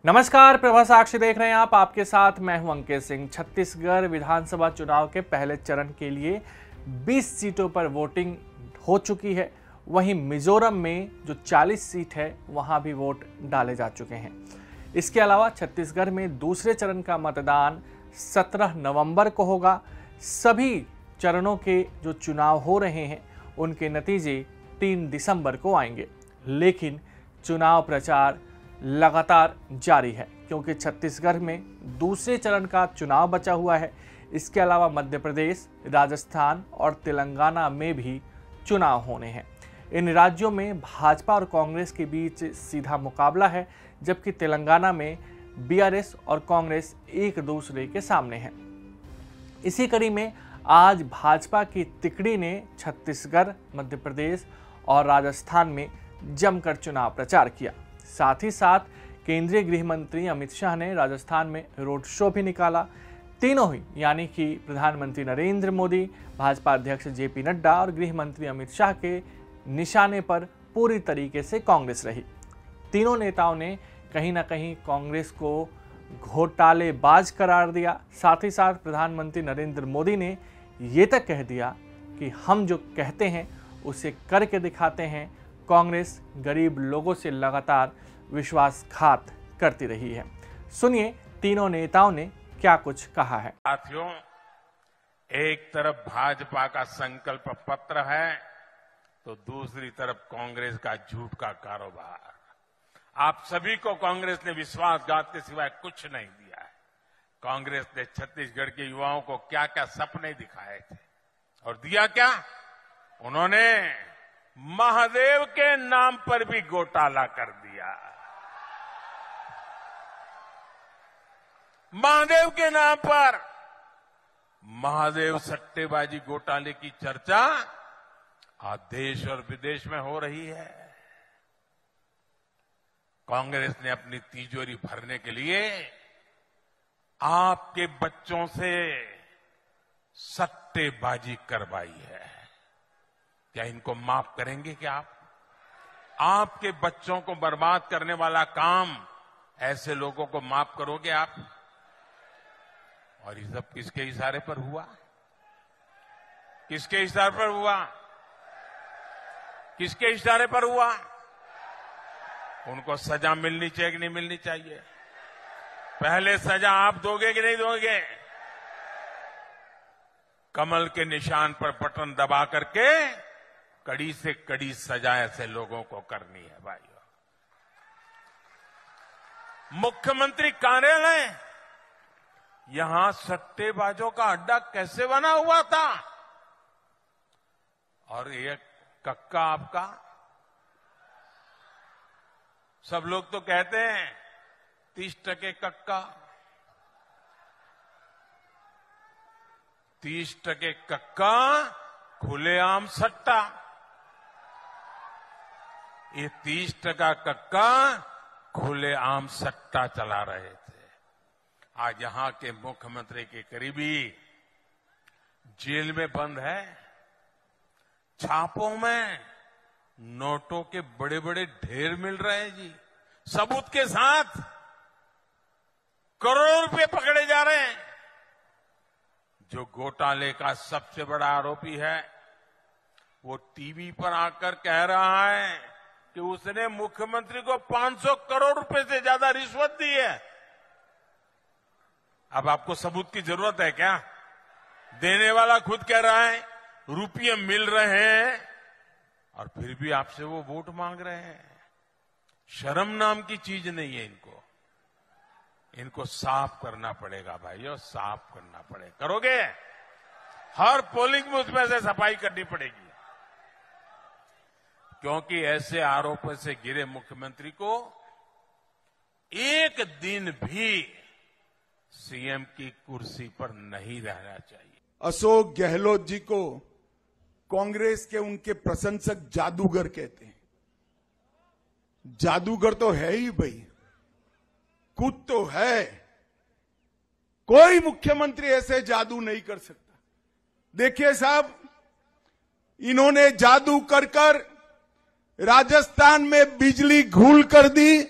नमस्कार, प्रभा साक्षी देख रहे हैं आप। आपके साथ मैं हूं अंकित सिंह। छत्तीसगढ़ विधानसभा चुनाव के पहले चरण के लिए 20 सीटों पर वोटिंग हो चुकी है। वहीं मिजोरम में जो 40 सीट है वहां भी वोट डाले जा चुके हैं। इसके अलावा छत्तीसगढ़ में दूसरे चरण का मतदान 17 नवंबर को होगा। सभी चरणों के जो चुनाव हो रहे हैं उनके नतीजे 3 दिसंबर को आएंगे। लेकिन चुनाव प्रचार लगातार जारी है क्योंकि छत्तीसगढ़ में दूसरे चरण का चुनाव बचा हुआ है। इसके अलावा मध्य प्रदेश, राजस्थान और तेलंगाना में भी चुनाव होने हैं। इन राज्यों में भाजपा और कांग्रेस के बीच सीधा मुकाबला है, जबकि तेलंगाना में बीआरएस और कांग्रेस एक दूसरे के सामने हैं। इसी कड़ी में आज भाजपा की तिकड़ी ने छत्तीसगढ़, मध्य प्रदेश और राजस्थान में जमकर चुनाव प्रचार किया। साथ ही साथ केंद्रीय गृह मंत्री अमित शाह ने राजस्थान में रोड शो भी निकाला। तीनों ही यानी कि प्रधानमंत्री नरेंद्र मोदी, भाजपा अध्यक्ष जेपी नड्डा और गृह मंत्री अमित शाह के निशाने पर पूरी तरीके से कांग्रेस रही। तीनों नेताओं ने कहीं ना कहीं कांग्रेस को घोटालेबाज करार दिया। साथ ही साथ प्रधानमंत्री नरेंद्र मोदी ने ये तक कह दिया कि हम जो कहते हैं उसे करके दिखाते हैं। कांग्रेस गरीब लोगों से लगातार विश्वासघात करती रही है। सुनिए तीनों नेताओं ने क्या कुछ कहा है। साथियों, एक तरफ भाजपा का संकल्प पत्र है तो दूसरी तरफ कांग्रेस का झूठ का कारोबार। आप सभी को कांग्रेस ने विश्वासघात के सिवाय कुछ नहीं दिया है। कांग्रेस ने छत्तीसगढ़ के युवाओं को क्या क्या सपने दिखाए थे और दिया क्या? उन्होंने महादेव के नाम पर भी घोटाला कर दिया। महादेव के नाम पर महादेव सट्टेबाजी घोटाले की चर्चा आज देश और विदेश में हो रही है। कांग्रेस ने अपनी तिजोरी भरने के लिए आपके बच्चों से सट्टेबाजी करवाई है। क्या इनको माफ करेंगे क्या आप? आपके बच्चों को बर्बाद करने वाला काम ऐसे लोगों को माफ करोगे आप? और ये सब किसके इशारे पर हुआ? किसके इशारे पर हुआ? किसके इशारे पर हुआ? उनको सजा मिलनी चाहिए कि नहीं मिलनी चाहिए? पहले सजा आप दोगे कि नहीं दोगे? कमल के निशान पर बटन दबा करके कड़ी से कड़ी सजा ऐसे लोगों को करनी है भाइयों। मुख्यमंत्री कार्यालय यहां सट्टेबाजों का अड्डा कैसे बना हुआ था? और ये कक्का आपका, सब लोग तो कहते हैं 30% कक्का, 30% कक्का, खुलेआम सट्टा। ये 30% कक्का खुलेआम सट्टा चला रहे थे। आज यहां के मुख्यमंत्री के करीबी जेल में बंद है। छापों में नोटों के बड़े बड़े ढेर मिल रहे हैं जी, सबूत के साथ। करोड़ों रुपए पकड़े जा रहे हैं। जो घोटाले का सबसे बड़ा आरोपी है वो टीवी पर आकर कह रहा है कि उसने मुख्यमंत्री को 500 करोड़ रुपए से ज्यादा रिश्वत दी है। अब आपको सबूत की जरूरत है क्या? देने वाला खुद कह रहा है रुपये मिल रहे हैं और फिर भी आपसे वो वोट मांग रहे हैं। शर्म नाम की चीज नहीं है इनको साफ करना पड़ेगा भाइयों, साफ करना पड़ेगा। करोगे? हर पोलिंग में उसमें से सफाई करनी पड़ेगी, क्योंकि ऐसे आरोपों से घिरे मुख्यमंत्री को एक दिन भी सीएम की कुर्सी पर नहीं रहना चाहिए। अशोक गहलोत जी को कांग्रेस के उनके प्रशंसक जादूगर कहते हैं। जादूगर तो है ही भाई, कुछ तो है। कोई मुख्यमंत्री ऐसे जादू नहीं कर सकता। देखिए साहब, इन्होंने जादू कर राजस्थान में बिजली घूल कर दी,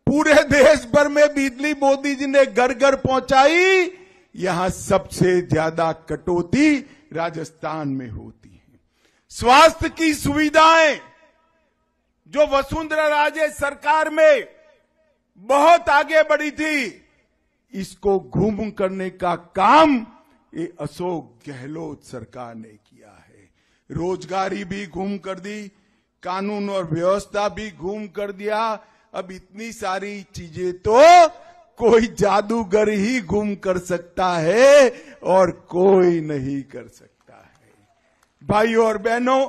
पूरे देश भर में बिजली मोदी जी ने घर घर पहुंचाई। यहां सबसे ज्यादा कटौती राजस्थान में होती है। स्वास्थ्य की सुविधाएं जो वसुंधरा राजे सरकार में बहुत आगे बढ़ी थी, इसको घूम करने का काम ये अशोक गहलोत सरकार ने किया है। रोजगारी भी घूम कर दी, कानून और व्यवस्था भी घूम कर दिया। अब इतनी सारी चीजें तो कोई जादूगर ही घूम कर सकता है और कोई नहीं कर सकता है। भाइयों और बहनों,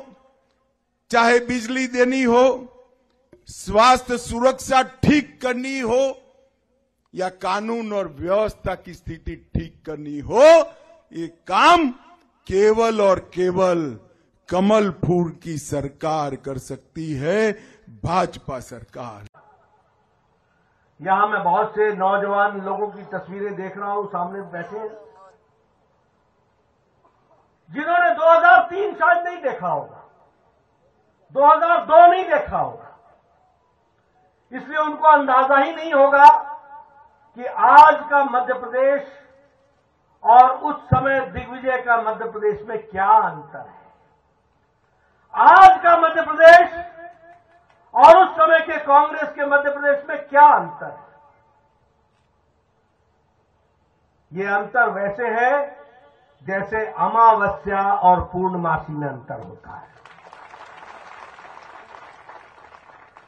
चाहे बिजली देनी हो, स्वास्थ्य सुरक्षा ठीक करनी हो या कानून और व्यवस्था की स्थिति ठीक करनी हो, ये काम केवल और केवल कमल फूल की सरकार कर सकती है, भाजपा सरकार। यहां मैं बहुत से नौजवान लोगों की तस्वीरें देख रहा हूं सामने बैठे, जिन्होंने 2003 शायद नहीं देखा होगा, 2002 नहीं देखा होगा, इसलिए उनको अंदाजा ही नहीं होगा कि आज का मध्य प्रदेश और उस समय दिग्विजय का मध्य प्रदेश में क्या अंतर है। आज का मध्य प्रदेश और उस समय के कांग्रेस के मध्य प्रदेश में क्या अंतर है। ये अंतर वैसे है जैसे अमावस्या और पूर्णमासी में अंतर होता है।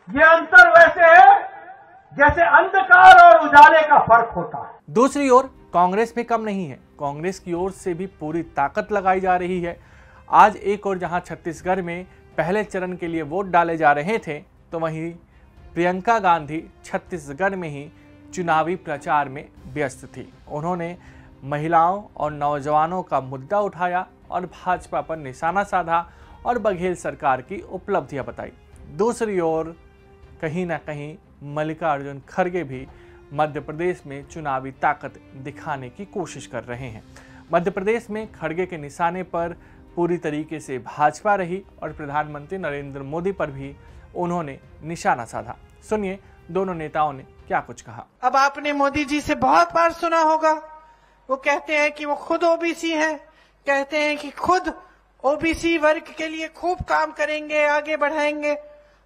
ये अंतर वैसे है जैसे अंधकार और उजाले का फर्क होता है। दूसरी ओर कांग्रेस भी कम नहीं है। कांग्रेस की ओर से भी पूरी ताकत लगाई जा रही है। आज एक और जहां छत्तीसगढ़ में पहले चरण के लिए वोट डाले जा रहे थे, तो वहीं प्रियंका गांधी छत्तीसगढ़ में ही चुनावी प्रचार में व्यस्त थी। उन्होंने महिलाओं और नौजवानों का मुद्दा उठाया और भाजपा पर निशाना साधा और बघेल सरकार की उपलब्धियां बताई। दूसरी ओर कहीं ना कहीं मल्लिकार्जुन खड़गे भी मध्य प्रदेश में चुनावी ताकत दिखाने की कोशिश कर रहे हैं। मध्य प्रदेश में खड़गे के निशाने पर पूरी तरीके से भाजपा रही और प्रधानमंत्री नरेंद्र मोदी पर भी उन्होंने निशाना साधा। सुनिए दोनों नेताओं ने क्या कुछ कहा। अब आपने मोदी जी से बहुत बार सुना होगा, वो कहते हैं कि वो खुद ओबीसी हैं, कहते हैं कि खुद ओबीसी वर्ग के लिए खूब काम करेंगे, आगे बढ़ाएंगे।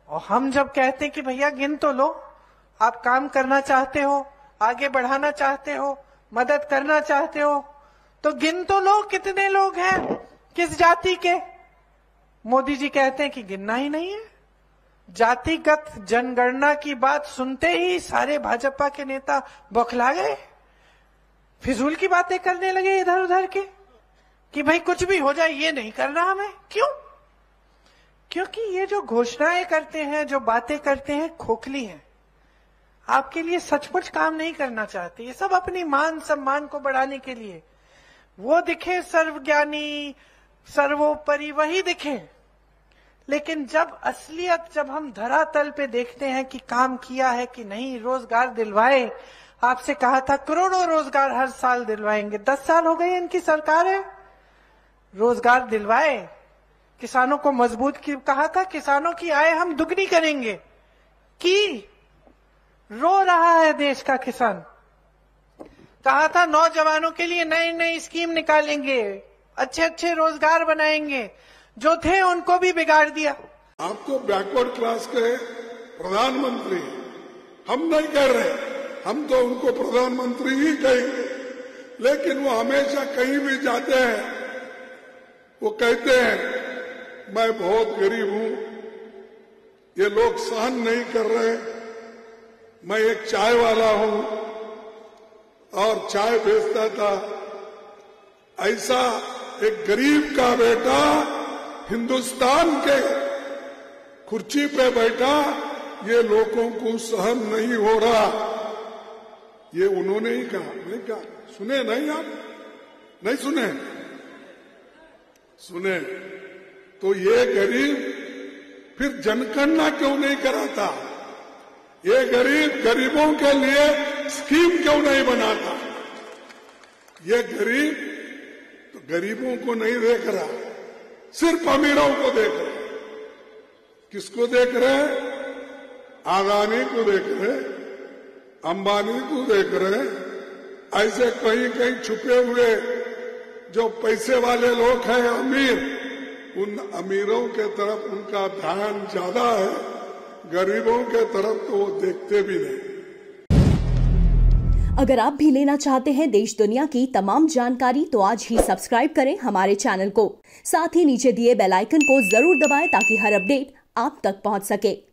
और हम जब कहते हैं कि भैया गिन तो लो, आप काम करना चाहते हो, आगे बढ़ाना चाहते हो, मदद करना चाहते हो, तो गिन तो लो कितने लोग हैं, किस जाति के। मोदी जी कहते हैं कि गिनना ही नहीं है। जातिगत जनगणना की बात सुनते ही सारे भाजपा के नेता बौखला गए, फिजूल की बातें करने लगे इधर उधर के कि भाई कुछ भी हो जाए ये नहीं करना हमें। क्यों? क्योंकि ये जो घोषणाएं करते हैं, जो बातें करते हैं, खोखली हैं। आपके लिए सचमुच काम नहीं करना चाहते। ये सब अपनी मान सम्मान को बढ़ाने के लिए, वो दिखे सर्वज्ञानी सर्वोपरि वही दिखे, लेकिन जब असलियत, जब हम धरातल पे देखते हैं कि काम किया है कि नहीं, रोजगार दिलवाए। आपसे कहा था करोड़ों रोजगार हर साल दिलवाएंगे, 10 साल हो गए इनकी सरकार है, रोजगार दिलवाए। किसानों को मजबूत कहा था, किसानों की आय हम दुगनी करेंगे, की रो रहा है देश का किसान। कहा था नौजवानों के लिए नई नई स्कीम निकालेंगे, अच्छे अच्छे रोजगार बनाएंगे, जो थे उनको भी बिगाड़ दिया। आपको बैकवर्ड क्लास के प्रधानमंत्री हम नहीं कह रहे, हम तो उनको प्रधानमंत्री ही कहेंगे, लेकिन वो हमेशा कहीं भी जाते हैं वो कहते हैं मैं बहुत गरीब हूं, ये लोग सहन नहीं कर रहे, मैं एक चाय वाला हूं और चाय बेचता था। ऐसा एक गरीब का बेटा हिंदुस्तान के कुर्सी पे बैठा, ये लोगों को सहन नहीं हो रहा। ये उन्होंने ही कहा, नहीं कहा। सुने नहीं आप? नहीं सुने? सुने तो ये गरीब फिर जनगणना क्यों नहीं कराता? ये गरीब गरीबों के लिए स्कीम क्यों नहीं बनाता? ये गरीब तो गरीबों को नहीं देख रहा, सिर्फ अमीरों को देख रहे। किसको देख रहे? अदानी को देख रहे, अंबानी को देख रहे हैं, ऐसे कहीं कहीं छुपे हुए जो पैसे वाले लोग हैं अमीर, उन अमीरों के तरफ उनका ध्यान ज्यादा है, गरीबों के तरफ तो वो देखते भी नहीं। अगर आप भी लेना चाहते हैं देश दुनिया की तमाम जानकारी तो आज ही सब्सक्राइब करें हमारे चैनल को। साथ ही नीचे दिए बेल आइकन को जरूर दबाएं ताकि हर अपडेट आप तक पहुंच सके।